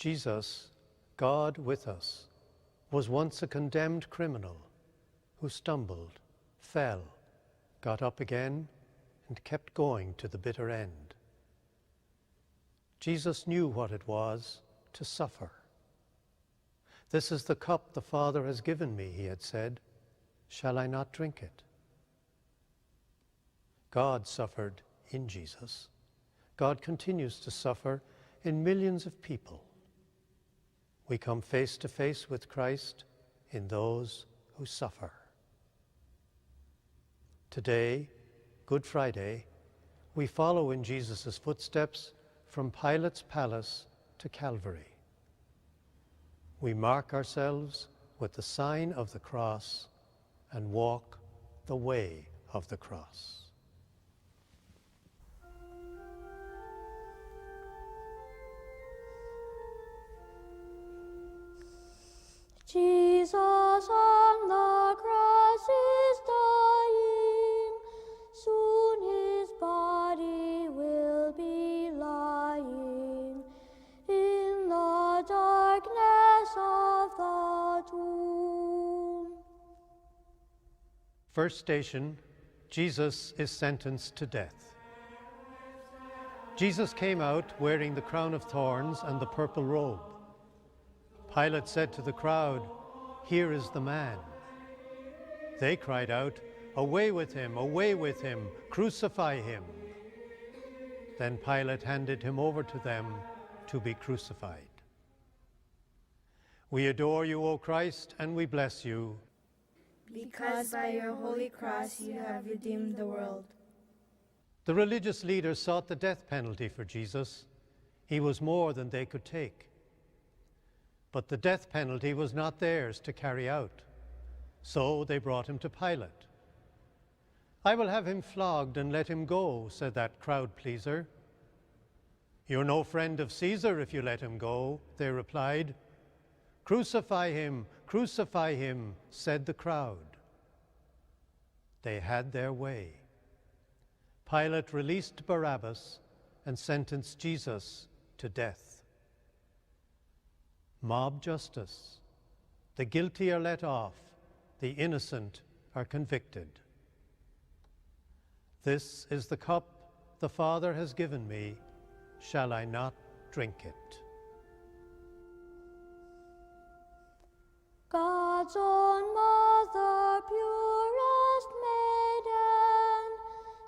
Jesus, God with us, was once a condemned criminal who stumbled, fell, got up again, and kept going to the bitter end. Jesus knew what it was to suffer. "This is the cup the Father has given me," he had said. "Shall I not drink it?" God suffered in Jesus. God continues to suffer in millions of people. We come face to face with Christ in those who suffer. Today, Good Friday, we follow in Jesus' footsteps from Pilate's palace to Calvary. We mark ourselves with the sign of the cross and walk the way of the cross. Jesus on the cross is dying, soon his body will be lying in the darkness of the tomb. First station, Jesus is sentenced to death. Jesus came out wearing the crown of thorns and the purple robe. Pilate said to the crowd, "Here is the man." They cried out, away with him, crucify him." Then Pilate handed him over to them to be crucified. "We adore you, O Christ, and we bless you, because by your holy cross you have redeemed the world." The religious leaders sought the death penalty for Jesus. He was more than they could take. But the death penalty was not theirs to carry out. So they brought him to Pilate. "I will have him flogged and let him go," said that crowd pleaser. "You're no friend of Caesar if you let him go," they replied. Crucify him, said the crowd. They had their way. Pilate released Barabbas and sentenced Jesus to death. Mob justice. The guilty are let off, the innocent are convicted. "This is the cup the Father has given me. Shall I not drink it?" God's own mother, purest maiden,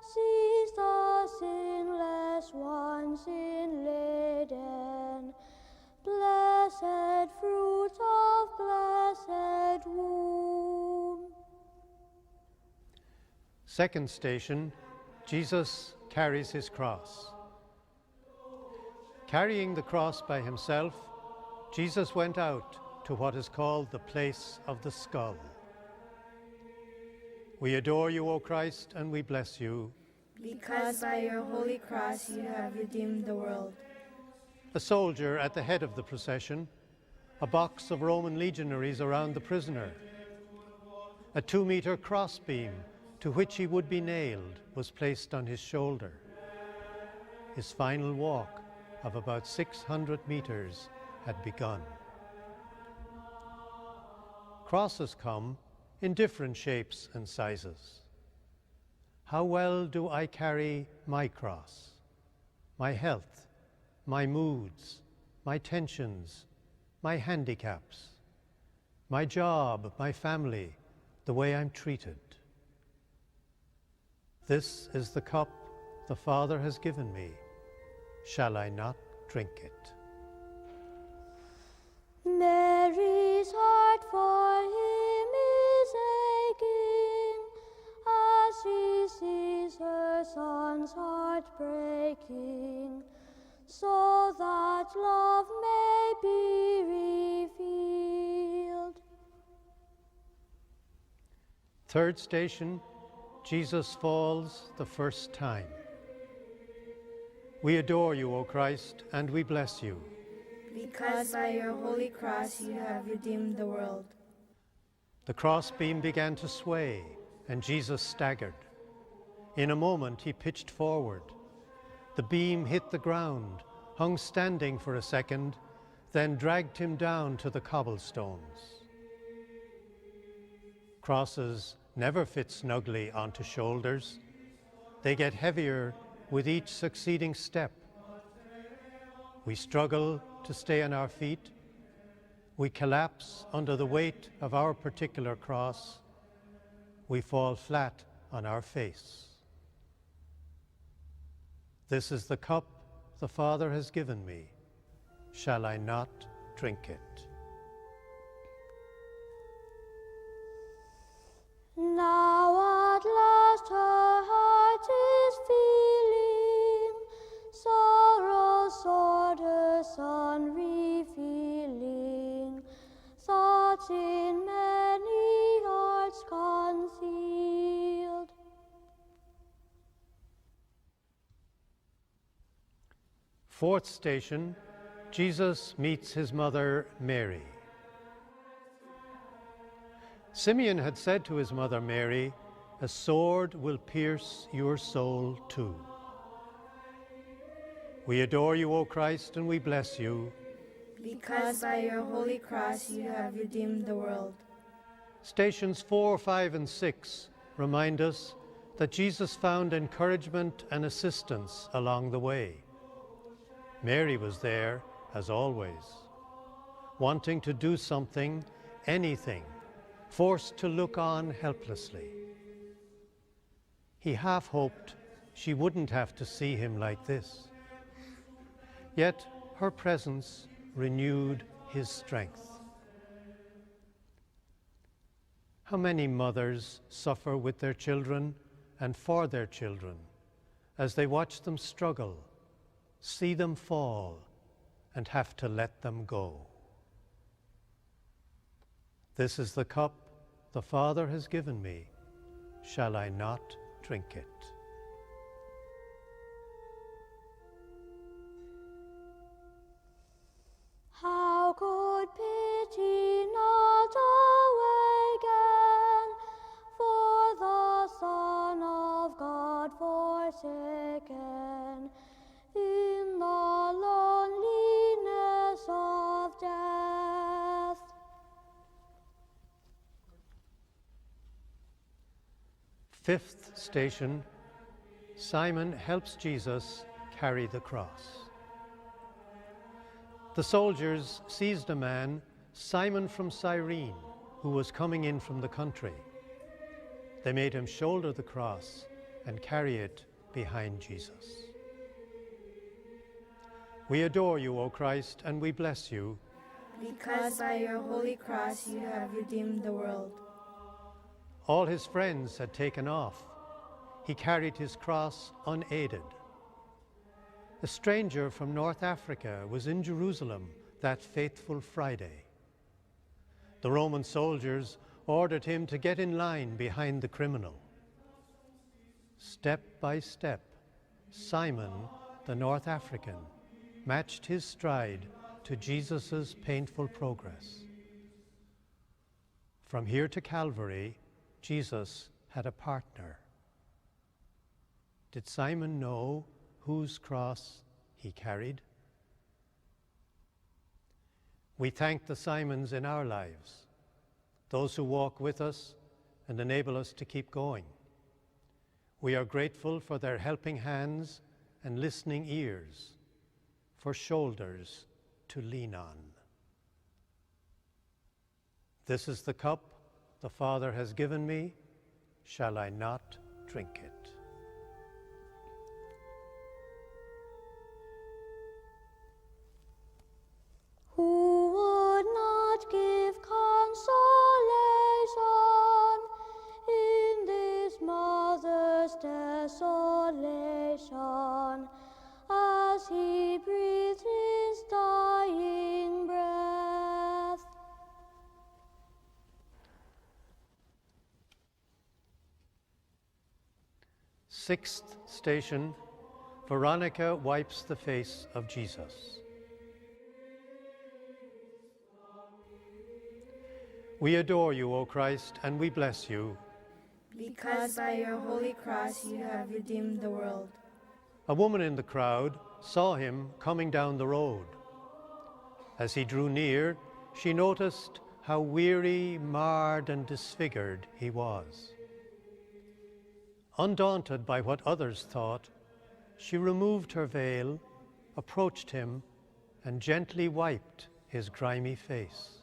sees the sinless one sin-laden. Blessed fruit of blessed womb. Second station, Jesus carries his cross. Carrying the cross by himself, Jesus went out to what is called the place of the skull. "We adore you, O Christ, and we bless you, because by your holy cross you have redeemed the world." A soldier at the head of the procession, a box of Roman legionaries around the prisoner. A 2-meter crossbeam to which he would be nailed was placed on his shoulder. His final walk of about 600 meters had begun. Crosses come in different shapes and sizes. How well do I carry my cross, my health, my moods, my tensions, my handicaps, my job, my family, the way I'm treated? This is the cup the Father has given me. Shall I not drink it? Mary's heart for him is aching as she sees her son's heart breaking, so that love may be revealed. Third station, Jesus falls the first time. We adore you, O Christ, and we bless you, because by your holy cross you have redeemed the world. The crossbeam began to sway, and Jesus staggered. In a moment he pitched forward. The beam hit the ground, hung standing for a second, then dragged him down to the cobblestones. Crosses never fit snugly onto shoulders. They get heavier with each succeeding step. We struggle to stay on our feet. We collapse under the weight of our particular cross. We fall flat on our face. This is the cup the Father has given me. Shall I not drink it? Now at last her heart is feeling sorrow's sword her Son revealing, thoughts in many hearts concealed. Fourth station, Jesus meets his mother Mary. Simeon had said to his mother Mary, "A sword will pierce your soul too." We adore you, O Christ, and we bless you, because by your holy cross you have redeemed the world. Stations 4, 5, and 6 remind us that Jesus found encouragement and assistance along the way. Mary was there, as always, wanting to do something, anything, forced to look on helplessly. He half hoped she wouldn't have to see him like this. Yet her presence renewed his strength. How many mothers suffer with their children and for their children as they watch them struggle, see them fall, and have to let them go. This is the cup the Father has given me. Shall I not drink it? How could pity not awaken for the Son of God forsaken in the loneliness of death? Fifth station, Simon helps Jesus carry the cross. The soldiers seized a man, Simon from Cyrene, who was coming in from the country. They made him shoulder the cross and carry it behind Jesus. We adore you, O Christ, and we bless you, because by your holy cross you have redeemed the world. All his friends had taken off. He carried his cross unaided. A stranger from North Africa was in Jerusalem that faithful Friday. The Roman soldiers ordered him to get in line behind the criminal. Step by step, Simon, the North African, matched his stride to Jesus' painful progress. From here to Calvary, Jesus had a partner. Did Simon know whose cross he carried? We thank the Simons in our lives, those who walk with us and enable us to keep going. We are grateful for their helping hands and listening ears, for shoulders to lean on. This is the cup the Father has given me. Shall I not drink it? Who would not give consolation in this mother's desolation, as he breathed his dying breath? Sixth station, Veronica wipes the face of Jesus. We adore you, O Christ, and we bless you, because by your holy cross you have redeemed the world. A woman in the crowd saw him coming down the road. As he drew near, she noticed how weary, marred, and disfigured he was. Undaunted by what others thought, she removed her veil, approached him, and gently wiped his grimy face.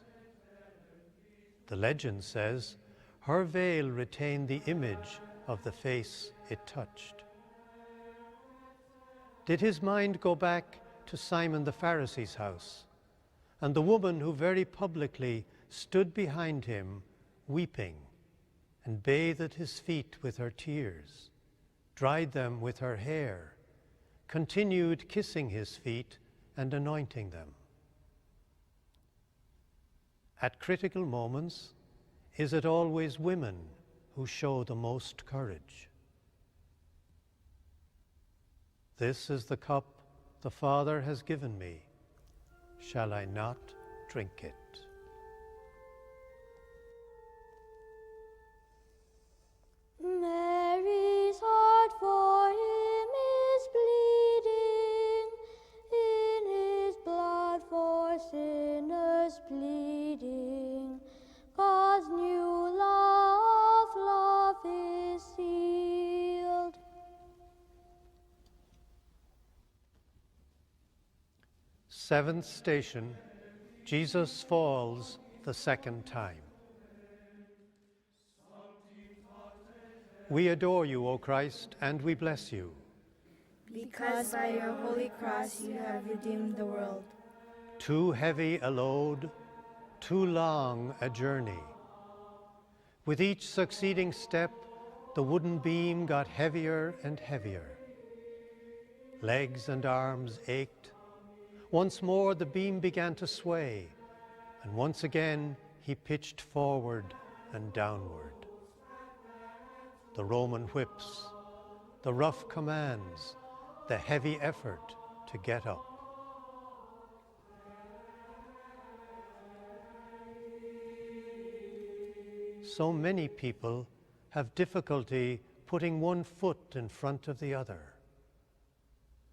The legend says her veil retained the image of the face it touched. Did his mind go back to Simon the Pharisee's house, and the woman who very publicly stood behind him, weeping, and bathed his feet with her tears, dried them with her hair, continued kissing his feet and anointing them? At critical moments, is it always women who show the most courage? This is the cup the Father has given me. Shall I not drink it? Mary's heart for him is bleeding, in his blood for sinners pleading. God's new love is sealed. Seventh station, Jesus falls the second time. We adore you, O Christ, and we bless you. Because by your holy cross you have redeemed the world. Too heavy a load, too long a journey. With each succeeding step, the wooden beam got heavier and heavier. Legs and arms ached. Once more the beam began to sway, and once again he pitched forward and downward. The Roman whips, the rough commands, the heavy effort to get up. So many people have difficulty putting one foot in front of the other.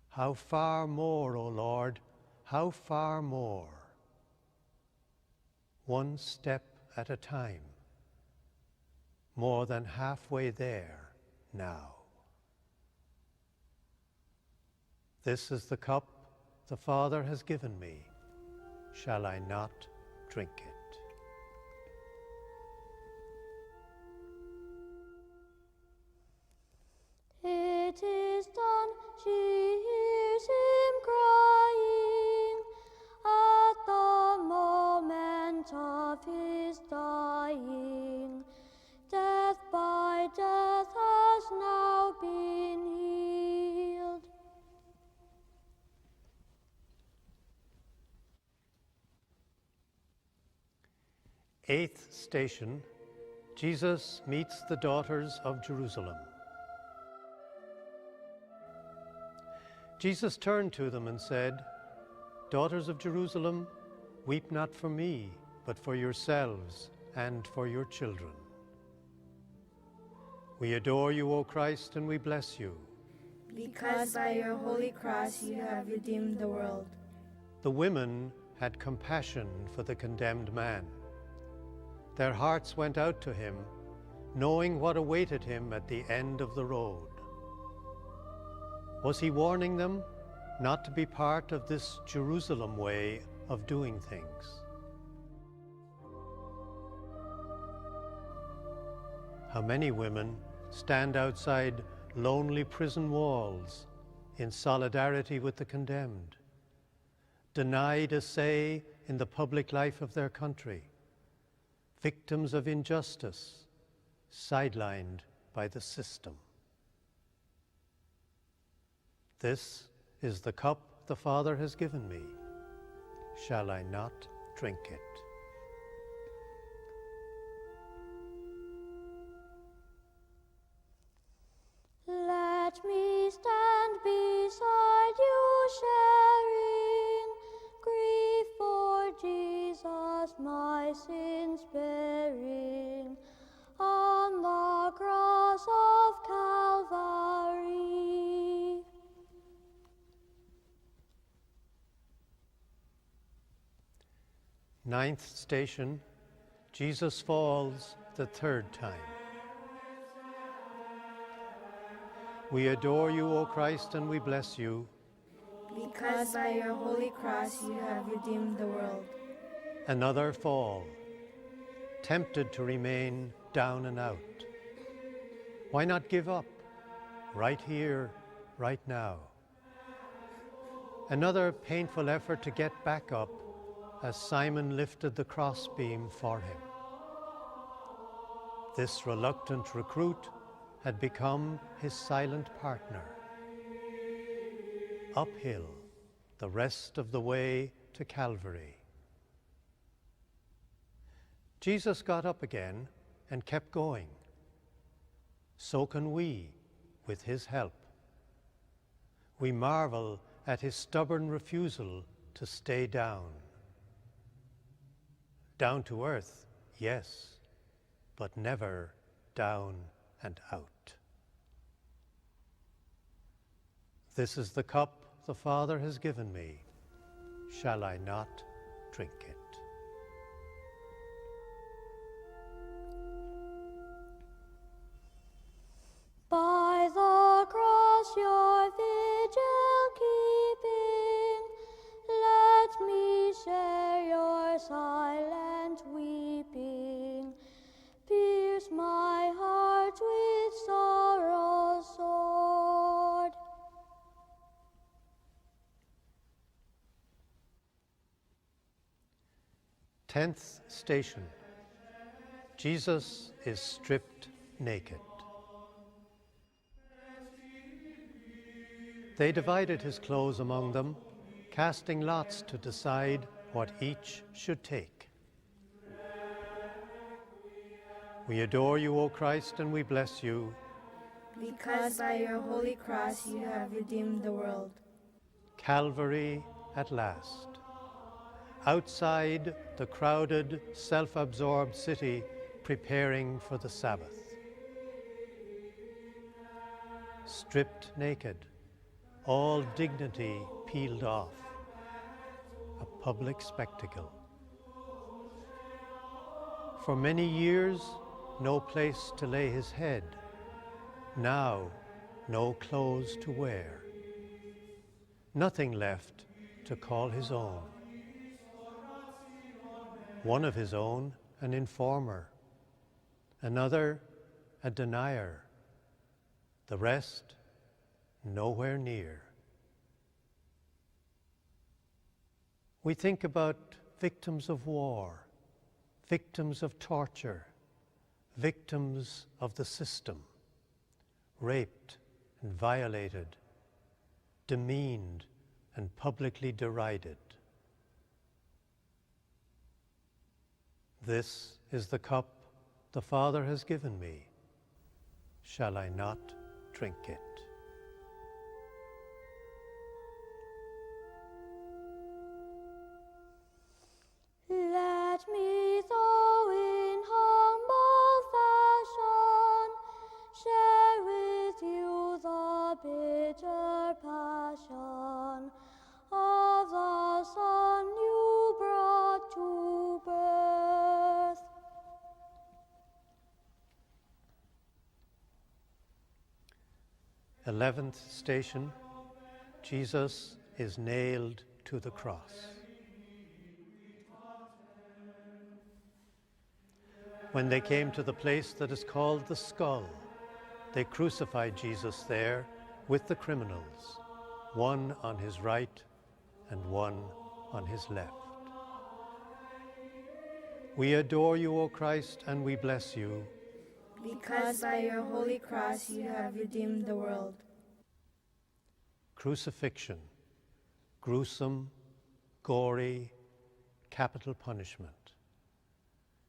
How far more, O Lord, how far more? One step at a time. More than halfway there now. This is the cup the Father has given me. Shall I not drink it? It is done, she hears him crying at the moment of his dying. Death by death has now been healed. Eighth station, Jesus meets the daughters of Jerusalem. Jesus turned to them and said, "Daughters of Jerusalem, weep not for me, but for yourselves and for your children. We adore you, O Christ, and we bless you. Because by your holy cross you have redeemed the world. The women had compassion for the condemned man. Their hearts went out to him, knowing what awaited him at the end of the road. Was he warning them not to be part of this Jerusalem way of doing things? How many women stand outside lonely prison walls in solidarity with the condemned, denied a say in the public life of their country, victims of injustice, sidelined by the system. This is the cup the Father has given me. Shall I not drink it? Let me stand beside you, sharing grief for Jesus, my sins bearing, on the cross of Calvary. Ninth station, Jesus falls the third time. We adore you, O Christ, and we bless you. Because by your holy cross you have redeemed the world. Another fall, tempted to remain down and out. Why not give up? Right here, right now. Another painful effort to get back up as Simon lifted the crossbeam for him. This reluctant recruit had become his silent partner. Uphill, the rest of the way to Calvary. Jesus got up again and kept going. So can we, with his help. We marvel at his stubborn refusal to stay down. Down to earth, yes, but never down and out. This is the cup the Father has given me. Shall I not drink it? By the cross your vigil keeping, let me share your silent weeping. Pierce my heart with sorrow's sword. Tenth station. Jesus is stripped naked. They divided his clothes among them, casting lots to decide what each should take. We adore you, O Christ, and we bless you. Because by your holy cross you have redeemed the world. Calvary at last. Outside the crowded, self-absorbed city preparing for the Sabbath. Stripped naked, all dignity peeled off. A public spectacle. For many years, no place to lay his head. Now, no clothes to wear. Nothing left to call his own. One of his own, an informer. Another, a denier. The rest, nowhere near. We think about victims of war, victims of torture, victims of the system, raped and violated, demeaned and publicly derided. This is the cup the Father has given me. Shall I not drink it? Let me, though in humble fashion, share with you the bitter passion of the Son you brought to birth. Eleventh station, Jesus is nailed to the cross. When they came to the place that is called the Skull, they crucified Jesus there with the criminals, one on his right and one on his left. We adore you, O Christ, and we bless you. Because by your holy cross you have redeemed the world. Crucifixion, gruesome, gory, capital punishment.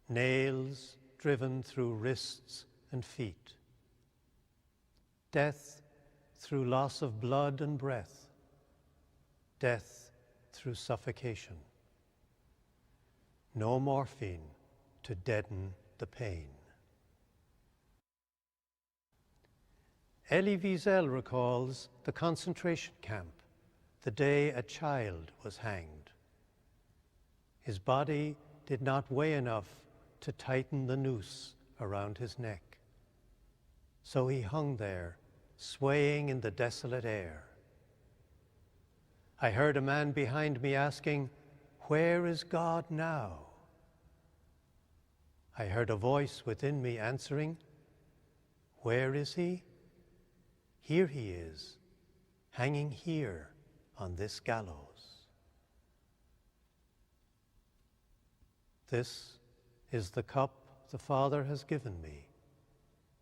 Nails driven through wrists and feet. Death through loss of blood and breath. Death through suffocation. No morphine to deaden the pain. Elie Wiesel recalls the concentration camp, the day a child was hanged. His body did not weigh enough to tighten the noose around his neck. So he hung there, swaying in the desolate air. I heard a man behind me asking, "Where is God now?" I heard a voice within me answering, "Where is he? Here he is, hanging here on this gallows." This is the cup the Father has given me.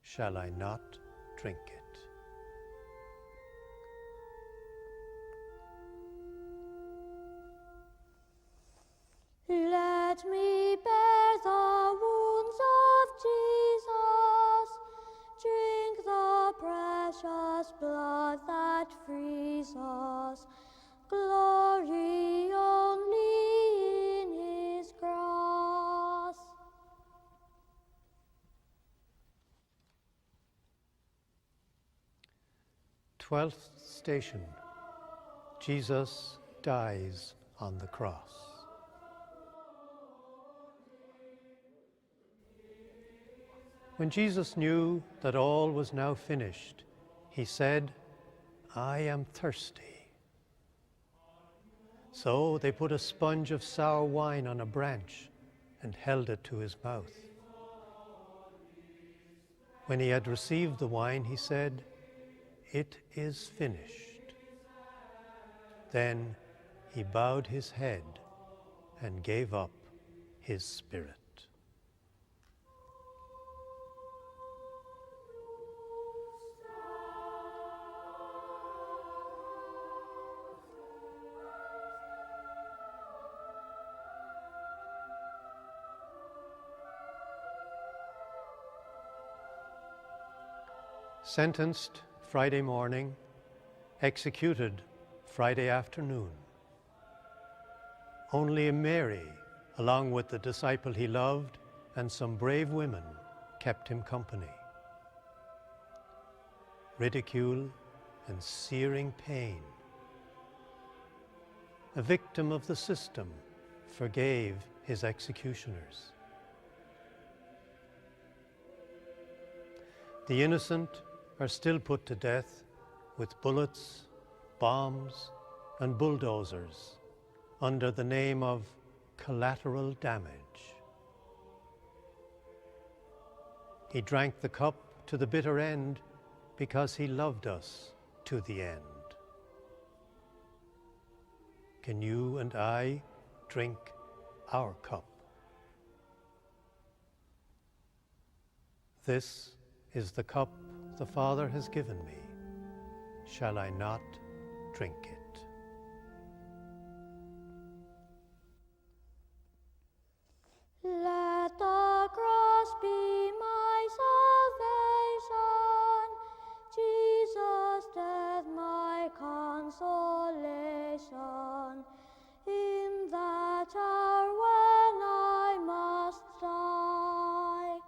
Shall I not drink it? Let me bear the wounds of Jesus, drink the precious blood that frees us, glory only in his cross. Twelfth station. Jesus dies on the cross. When Jesus knew that all was now finished, he said, "I am thirsty." So they put a sponge of sour wine on a branch and held it to his mouth. When he had received the wine, he said, "It is finished." Then he bowed his head and gave up his spirit. Sentenced Friday morning, executed Friday afternoon. Only Mary, along with the disciple he loved and some brave women, kept him company. Ridicule and searing pain. A victim of the system, forgave his executioners. The innocent are still put to death with bullets, bombs, and bulldozers under the name of collateral damage. He drank the cup to the bitter end because he loved us to the end. Can you and I drink our cup? This is the cup the Father has given me. Shall I not drink it? Let the cross be my salvation, Jesus' death my consolation, in that hour when I must die.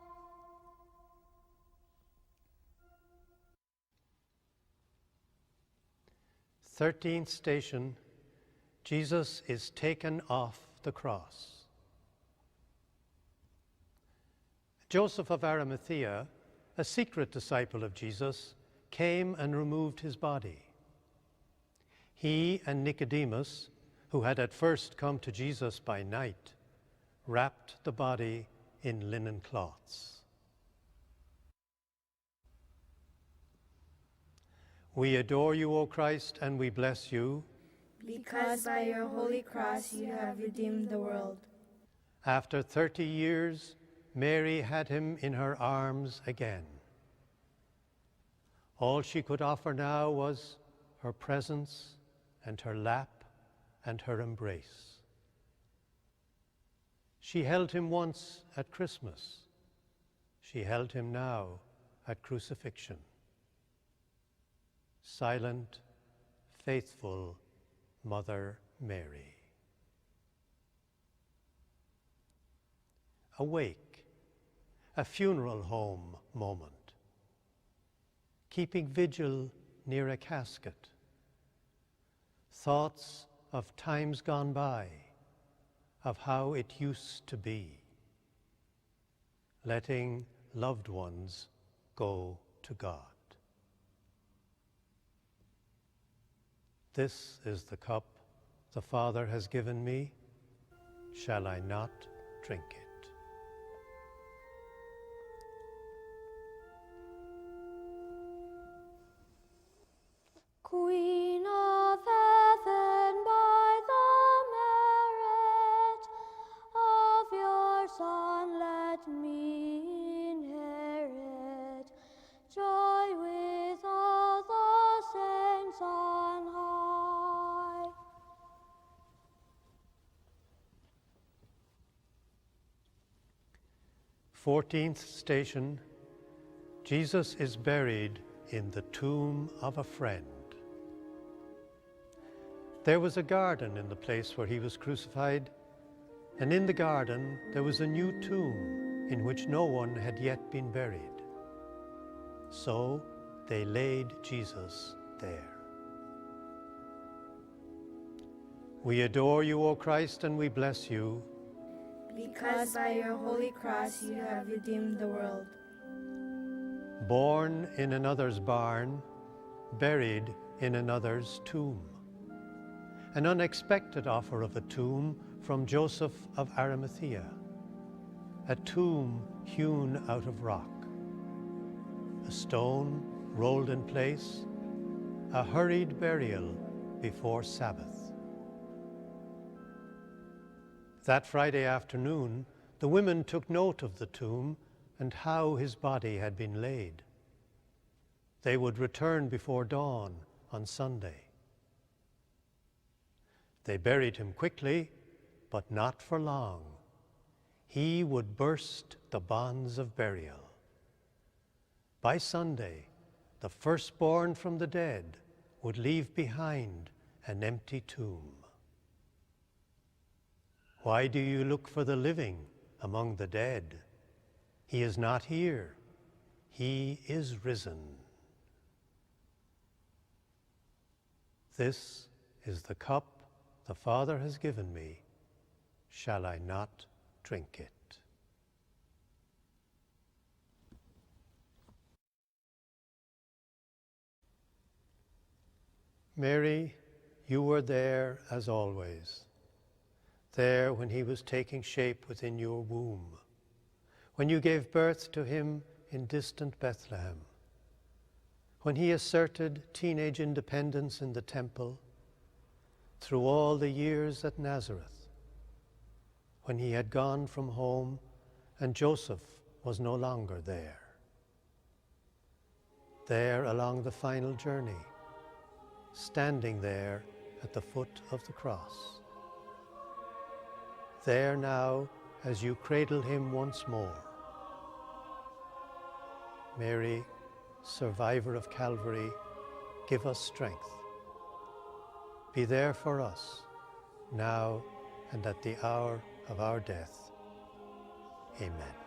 Thirteenth station, Jesus is taken off the cross. Joseph of Arimathea, a secret disciple of Jesus, came and removed his body. He and Nicodemus, who had at first come to Jesus by night, wrapped the body in linen cloths. We adore you, O Christ, and we bless you, Because by your holy cross you have redeemed the world. After 30 years, Mary had him in her arms again. All she could offer now was her presence and her lap and her embrace. She held him once at Christmas. She held him now at crucifixion. Silent, faithful Mother Mary. Awake, a funeral home moment. Keeping vigil near a casket. Thoughts of times gone by, of how it used to be, letting loved ones go to God. This is the cup the Father has given me. Shall I not drink it? Queen of heaven, by the merit of your Son, let me inherit joy with all the saints on high. Fourteenth station, Jesus is buried in the tomb of a friend. There was a garden in the place where he was crucified, and in the garden there was a new tomb in which no one had yet been buried. So they laid Jesus there. We adore you, O Christ, and we bless you, Because by your holy cross you have redeemed the world. born in another's barn, buried in another's tomb. An unexpected offer of a tomb from Joseph of Arimathea, a tomb hewn out of rock, a stone rolled in place, a hurried burial before Sabbath. That Friday afternoon, the women took note of the tomb and how his body had been laid. They would return before dawn on Sunday. They buried him quickly, but not for long. He would burst the bonds of burial. By Sunday, the firstborn from the dead would leave behind an empty tomb. Why do you look for the living among the dead? He is not here. He is risen. This is the cup the Father has given me. Shall I not drink it? Mary, you were there as always, there when he was taking shape within your womb, when you gave birth to him in distant Bethlehem, when he asserted teenage independence in the temple, through all the years at Nazareth, when he had gone from home and Joseph was no longer there. There along the final journey, standing there at the foot of the cross. There now as you cradle him once more. Mary, survivor of Calvary, give us strength. Be there for us, now and at the hour of our death. Amen.